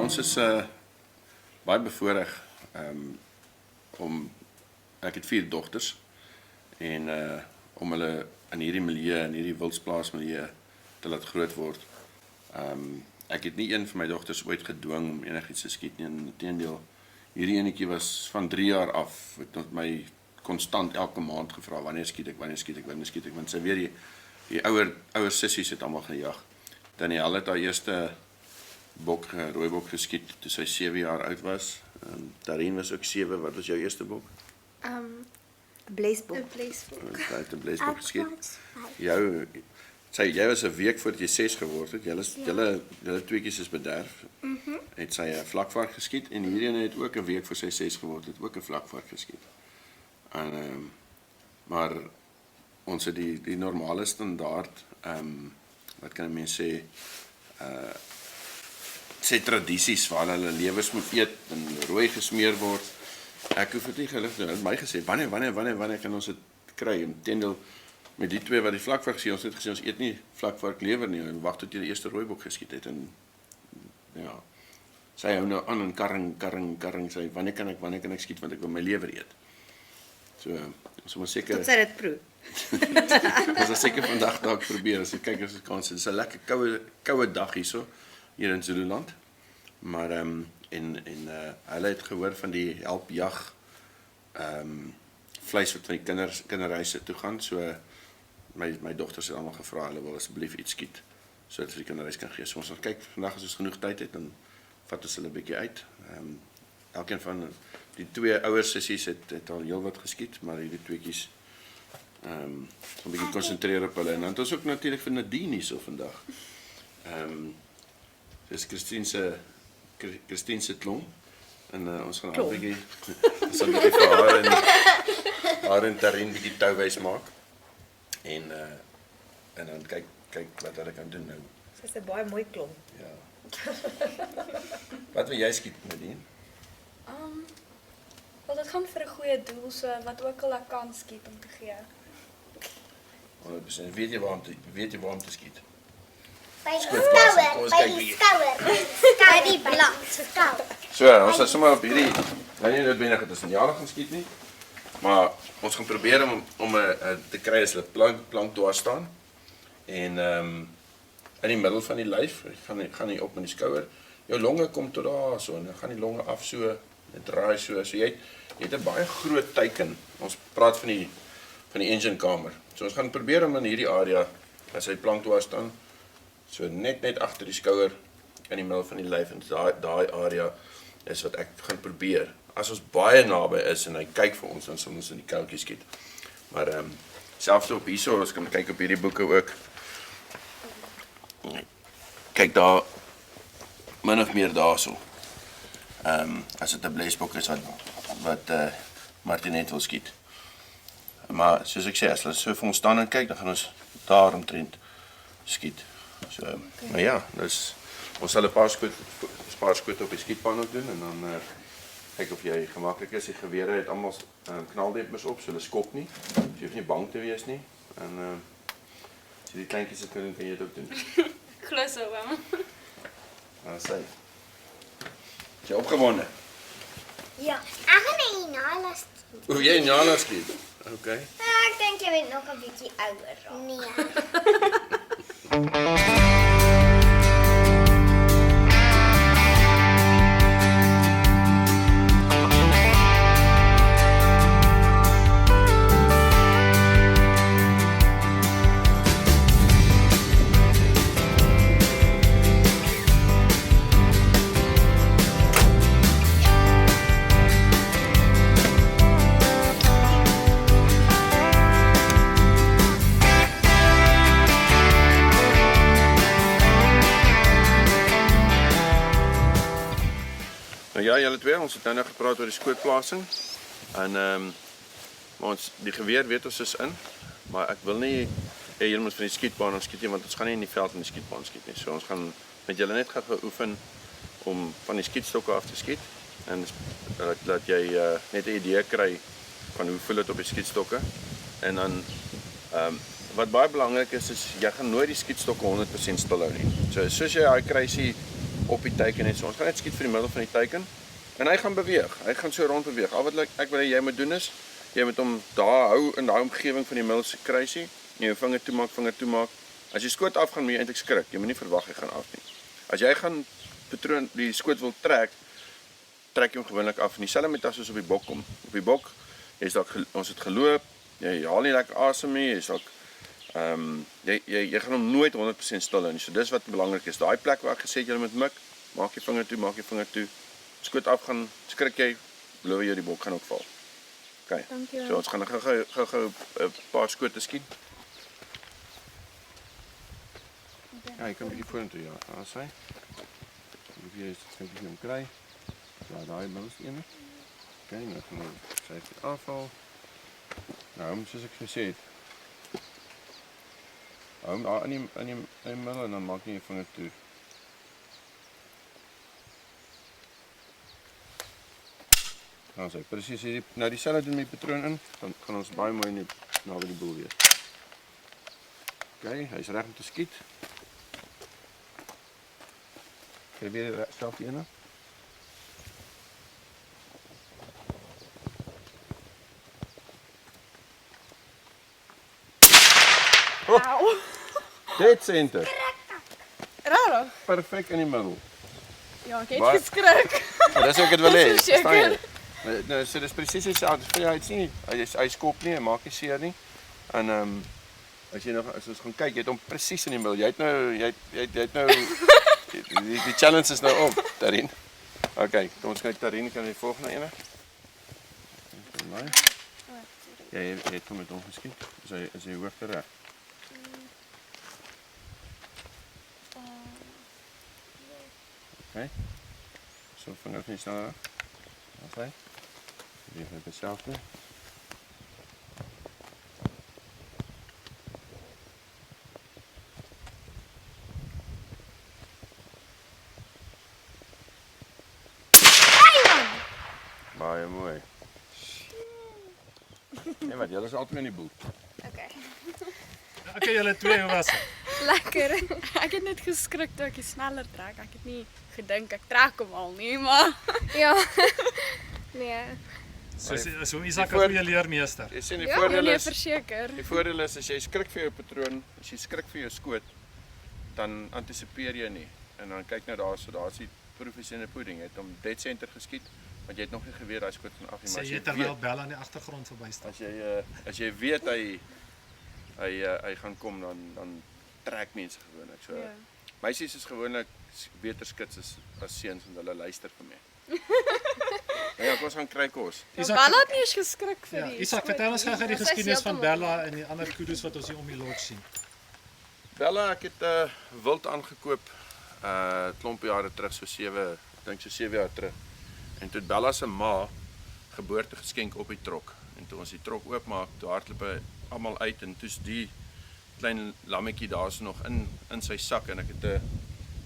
ons is baie bevoorreg om ek het 4 dogters en om hulle in hierdie milieu, in hierdie wildsplaasmilieu te laat groot word. Ek het nie een van my dogters ooit gedwing om enigiets te skiet nie. Inteendeel, hierdie enetjie was van 3 jaar af, het my konstant elke maand gevra, wanneer skiet ek, want sy weet die ouer sissies het allemaal gejag. Danielle het haar eerste rooibok geskiet toe sy 7 jaar oud was. Darien was ook 7, wat was jou eerste bok? Bleesbok. Sy het 'n bleesbok geskiet. Jy was 'n week voordat jy 6 geword het, julle tweeetjies is bederf, het sy 'n vlakvark geskiet, en hierdie het ook 'n week voor sy 6 geword het, ook 'n vlakvark geskiet. Maar ons het die normale standaard, wat kan 'n mens sê tradisies waar hulle lewens moet eet en rooi gesmeer word. Ek hoef dit nie gelig doen. Hulle het my gesê, wanneer kan ons dit kry? Inteendeel, met die 2 wat die vlakvark gesien, ons het gesê, ons eet nie vlakvark lewer nie, en wacht tot jy die eerste rooibok geskiet het, en ja, sy hou nou aan en karring, sy, wanneer kan ek skiet, want ek wil my lewer eet. So, ons moet seker... Tot sy dit proe. Ons sal seker vandag dalk probeer, as ek kyk as ek kan sê, dit is 'n lekker koue dag hier in Zululand, maar, hulle het gehoor van die helpjag, vleis wat van die kinderhuise toe gaan, so, my dogters het allemaal gevra, hulle wil asseblief iets skiet, so dat vir die kinderhuis kan gee. So ons gaan kyk, vandag as ons genoeg tyd het, dan vat ons hulle 'n bietjie uit. Elkeen van die 2 ouer sissies het al heel wat geskiet, maar die tweetjies een bietjie konsentreer op hulle. En dan het ons ook natuurlijk vir Nadine hier so vandag. Dis Christine se klom, en ons gaan al bietjie, ons gaan bietjie vir haar en Darien bietjie touwys maak, en dan kyk wat hulle kan doen nou. Sy is 'n baie mooi klom. Ja. Wat wil jy skiet, Nadine? Wel, dit gaan vir 'n goeie doel, so wat ook al ek kan skiet om te gee. 100%. Weet jy waarom te skiet? By die skouer, by die blok, skouer. So, ons sal sommer op hierdie, nou nie noodwendig het ons in jare gaan skiet nie, maar ons gaan probeer om te kry as hulle plank dwars staan, en in die middel van die lyf, gaan nie op met die skouer, jou longe kom tot daar so, en dan gaan die longe af so, en draai so jy het 'n baie groot teiken, ons praat van die engine kamer, so ons gaan probeer om in hierdie area, as hy plank dwars staan, so net agter die skouer, in die middel van die lyf, en daai area is wat ek gaan probeer. As ons baie naby is, en hy kyk vir ons, dan sal ons in die koutjie skiet. Maar selfs op hierso, ons kan kyk op hierdie boeke ook, kyk daar, min of meer daar so, as dit 'n bleesbok is wat Martinet wil skiet. Maar soos ek sê, as hulle so vir ons staan en kyk, dan gaan ons daar omtrent skiet. So, maar ja, dus, ons sal 'n paar skoot op die skietpan ook doen, en dan kyk of jy gemaklik is. Die gewere het allemaal knaldempers op, so hulle skop nie, so jy hoef nie bang te wees nie, en as jy die kleintjies het kan jy dit ook doen. Glo so, oom. Dan sê, is jy opgewonde? Ja, ek gaan na Inala stuur. Hoef jy in Jana skiet? Ok. Ek dink jy weet nog 'n bietjie ouer raak. Nee. Ja, julle twee, ons het nou gepraat oor die skootplasing, en maar ons, die geweer weet ons is in, maar ek wil nie julle moet van die skietbaan skiet nie, want ons gaan nie in die veld in die skietbaan skiet nie, so ons gaan met julle net gaan geoefen om van die skietstokke af te skiet, en dat jy net 'n idee kry van hoe voel dit op die skietstokke, en dan wat baie belangrik is jy gaan nooit die skietstokke 100% stil hou nie, so soos jy daai kruisie op die teiken net so. Ons gaan net skiet vir die middel van die teiken en hy gaan beweeg. Hy gaan so rond beweeg. Al wat ek wil hê jy moet doen is jy moet hom daar hou in daai omgewing van die middel se kruisie. Jy jou vinger toemaak. As jy skoot af gaan, moet jy eintlik skrik. Jy moet nie verwag hy gaan af nie. As jy gaan patroon die skoot wil trek jy hom gewoonlik af. En dieselfde met as ons op die bok kom. Op die bok, ons het geloop, jy haal nie lekker asem nie, jy gaan hom nooit 100% stil hou nie. So dis wat belangrik is. Daai plek waar ek gesê het jy moet mik, maak jy vinger toe. Skoot af gaan, skrik jy, beloof jy die bok gaan ook val. Okay. Dankie. So ons gaan gou 'n paar skote skiet. Ja, jy kan 'n bietjie vorentoe ja. Daar sê. Jy is dit net om kry. Ja, daai mens een. Okay, nou gaan ons sê afval. Nou, soos ek gesê het. Hou daar in die middel en dan maak jy jou vinger toe. Nou sê presies hierdie nou dieselfde doen met die patroon in, dan gaan ons baie mooi net naby die boel wees. Okay, hy's reg om te skiet. Kry weer self die ene. Au. Dead center. Rarig. Perfek in die middel. Ja, ek het Baie- geskrik. Maar dis ook dit wil hê. Verseker. Verstaan jy? Nou, so dis presies dieselfde. Vir jou hy's nie hy skop nie, hy maak nie seer nie. En as jy nog as ons gaan kyk, jy het hom presies in die middel. Jy het nou die challenge is nou op, Tarin. Okay, kom ons kyk Tarin kan die volgende ene. Jy het hom met hom geskiet. Is hy hoogte reg? Okay. So vinger net sneller. Okay. Weer net dieselfde. Baie mooi. Nee, maar julle is altyd in die boel. Okay. Okay, julle twee, hoe was dit? Lekker. Ek het net geskrik toe ek sneller trek. Ek het nie gedink ek trek hom al nie, maar ja. Nee. So Isak 'n goeie leermeester. Jy sien die Ja, voordeel nee, is verseker. die voordeel is as jy skrik vir jou patroon, as jy skrik vir jou skoot, dan antisipeer jy nie. En dan kyk nou daar's die professionele pudding. Jy het hom dead center geskiet, want jy het nog nie geweet daai skoot gaan af nie, maar Sê as jy jy terwyl weet, Bella in die agtergrond verbystap. as jy weet hy gaan kom dan trek mense gewoonlik. So Ja. meisies is gewoonlik beter skits as seuns want hulle luister vir my. Ja, kom ons gaan kry kos. Maar Bella het nie eens geskrik vir Ja, die. Isak, vertel ons gou die Ja, sy is geskiedenis van heeltemal- Bella en die ander kudos wat ons hier om die lodge sien. Bella, ek het wild aangekoop klompe jare terug, so 7 jaar terug. En toe het Bella se ma geboortegeskenk op die trok. En toe ons die trok oopmaak, toe hardloop almal uit en toe's die klein lammetjie daar's nog in sy sak en ek het 'n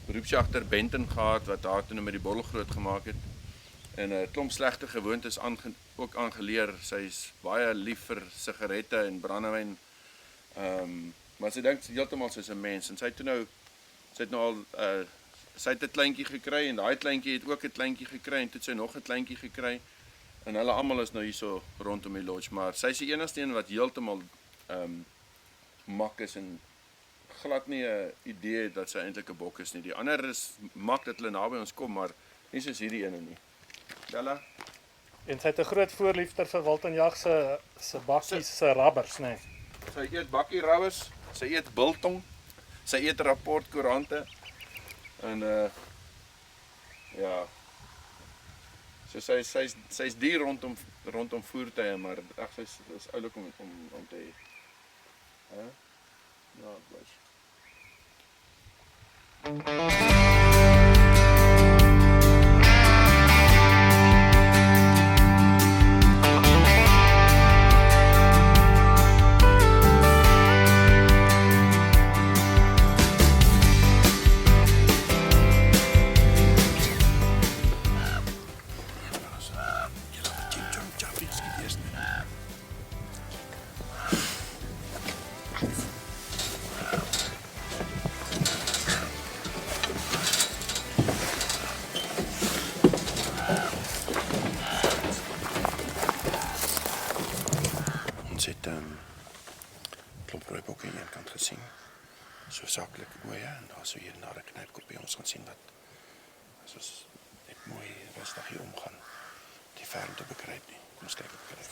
beroepsjagter Benton gehad wat haar toe met die bottel groot gemaak het. En 'n klomp slegte gewoontes ook aangeleer. Sy's baie lief vir sigarette en brandewyn. Maar sy dink heeltemal soos 'n mens en sy het nou al sy het 'n kleintjie gekry en daai kleintjie het ook 'n kleintjie gekry en toe het sy nog 'n kleintjie gekry. En hulle almal is nou hierso rondom die lodge, maar sy is die enigste een wat heeltemal mak is en glad nie 'n idee het dat sy eintlik 'n bok is nie. Die ander is mak dat hulle naby ons kom, maar nie soos hierdie ene nie. Bella, En sy het 'n groot voorliefde vir Waltonjag se bakkies se rubbers, nê. sy eet bakkie rouwers, sy eet biltong, sy eet rapportkoerante en ja. So sy's die rondom voertuie, maar ag sy's oulik om te hê. Hè? Ja, blys. het klomp rooibokke aan een kant gesien. So saklike oeye en daar so hier na 'n knypkopie ons gaan sien wat as ons net mooi rustig hier omgaan. Die ver om te bekruip nie. Kom ons kyk op kyk.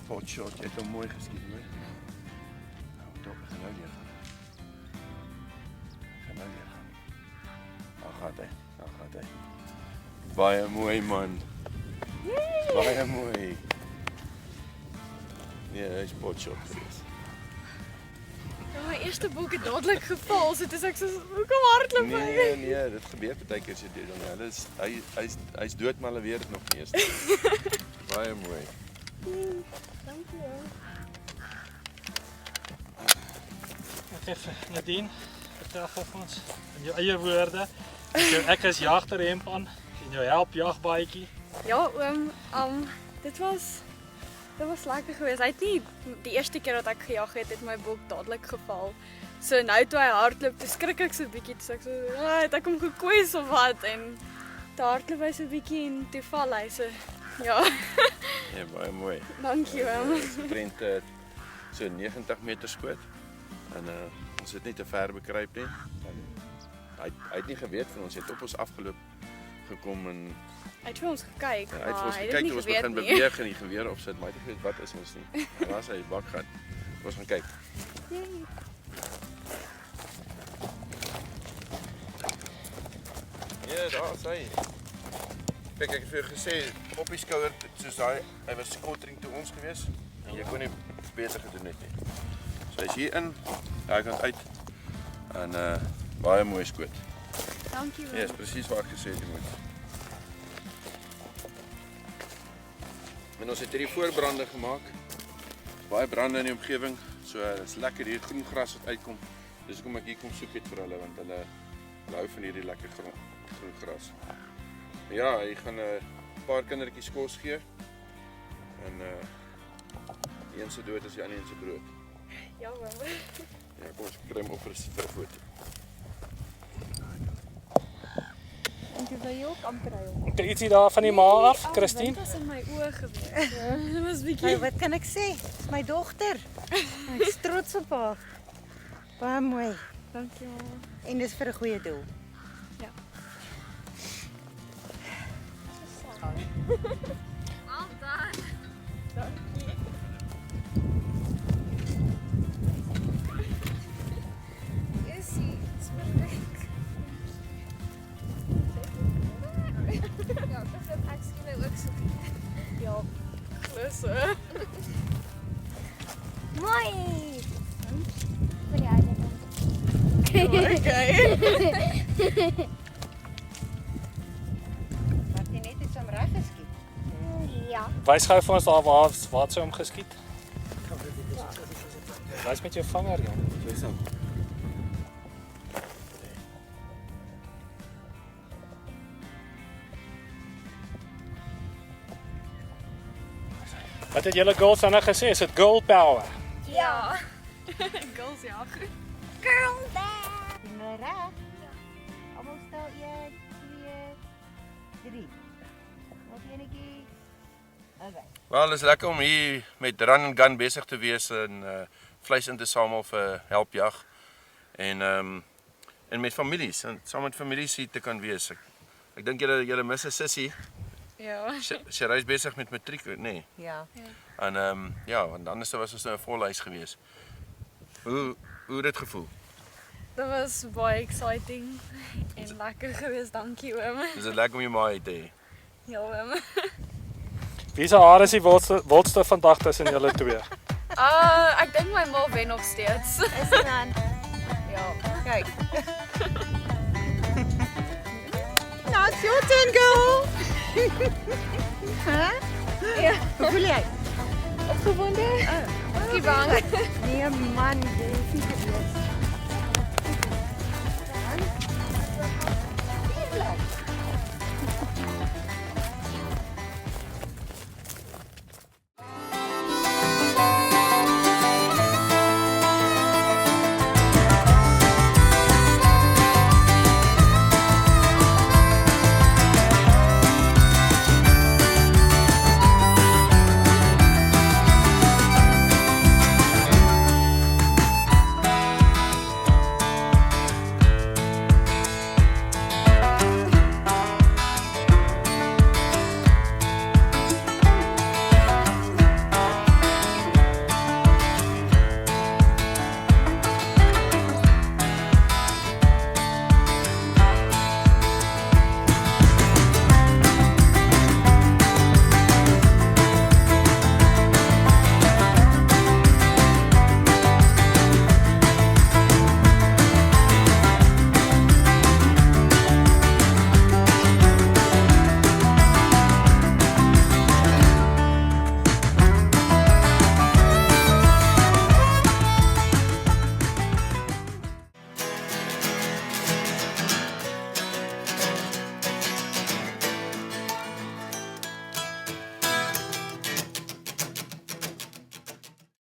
Potshot, jy het hom mooi geskiet, hoor. Nou, toch, ek gaan nou weer gaan. Daar gaat hy. Baie mooi, man. Baie mooi. Nee, hy is potshot geweest. Ja, my eerste boek het dadelik geval, so dis ek so, hoekom hardloop hy? Nee, dit gebeur partykeer as jy dit doen. Hy is dood, maar hulle weet dit nog nie eens. Baie mooi. Dankie. Nadine, vertel vir ons in jou eie woorde, met jou ek is jagterhemp aan en jou help jagbaadjie. Ja, dit was lekker geweest. Hy het nie die eerste keer dat ek gejag het my boek dadelik geval. So nou toe hy hardloop, toe skrik ek so 'n bietjie, toe ek so, het ek hom gekwes of wat en toe hardloop hy so 'n bietjie en toe val hy so. Ja. Ja, baie mooi. Dankie oom. Ons het so 90 meter skoot. En ons het nie te ver bekruip nie. Hy het nie geweet van ons het op ons afgeloop gekom en Hy het vir ons gekyk, hy het vir maar ons hy het gekyk nie toe ons geweet begin nie. beweeg en die geweer opsit, maar hy het nie geweet wat is ons nie. Daar was hy bakgat. Ons gaan kyk. Ja, daar is hy. Kyk, ek het vir jou gesê op die skouer soos hy was skottering toe ons gewees en jy kon nie beter gedoen het nie. So hy's hier in, daai kant uit en baie mooi skoot. Dankie oom. Ja, is presies wat ek gesê het jy moet. En ons het hierdie voorbrande gemaak. Baie brande in die omgewing, so dit is lekker hier groen gras wat uitkom. Dis hoekom ek hier kom soek het vir hulle want hulle hou van hierdie lekker groen gras. Ja, hy gaan 'n paar kindertjies kos gee. En die een se dood is die ander een se brood. Ja oom. Ja, kom ons kry hom op vir 'n foto. En toe wil jy ook amper hy. Ek het ietsie daar van die ma af, Christine. Dit was in my oë gewees. Dit was bietjie. Nou, wat kan ek sê? Dis my dogter. Ek is trots op haar. Baie mooi. Dankie ma. En dis vir 'n goeie doel. Ja. Altyd. Dankie. Jessie, spesifiek. Ja, ek skien ook so. Ja, klusse. Mooi. Vir jou dit. Okay. Wat jy net iets om reg geskiet. Ja. Wys gou vir ons daar waar sy hom geskiet. Wys met jou vinger, jong. Dis dan. Wat het julle girls dan gesê? Is dit girl power? Ja. Girls ja. Girl band. Jy nou reg? Ja. Almal stel 1, 2, 3. Wat enetjie? Okay. Wel, is lekker om hier met run and gun besig te wees en vleis in te samel vir helpjag. En met families, en saam met families hier te kan wees. Ek dink julle mis 'n sussie. Ja. Sy reis besig met matriek, nee. Ja. En ja, want anders was ons nou 'n vol huis gewees. Hoe het dit gevoel? Dit was baie exciting en lekker geweest, dankie oom. Is dit lekker om jou ma te hê? Ja oom. Wie se haar is die wildste vandag tussen julle twee? Ek dink my ma wen nog steeds. Is dit dan? Ja, kyk. Nou, it's your turn, girl. Hæ? Ja. Hoe voel jy? Opgewonde? Ek bang. Nee man, jy is nie gewees.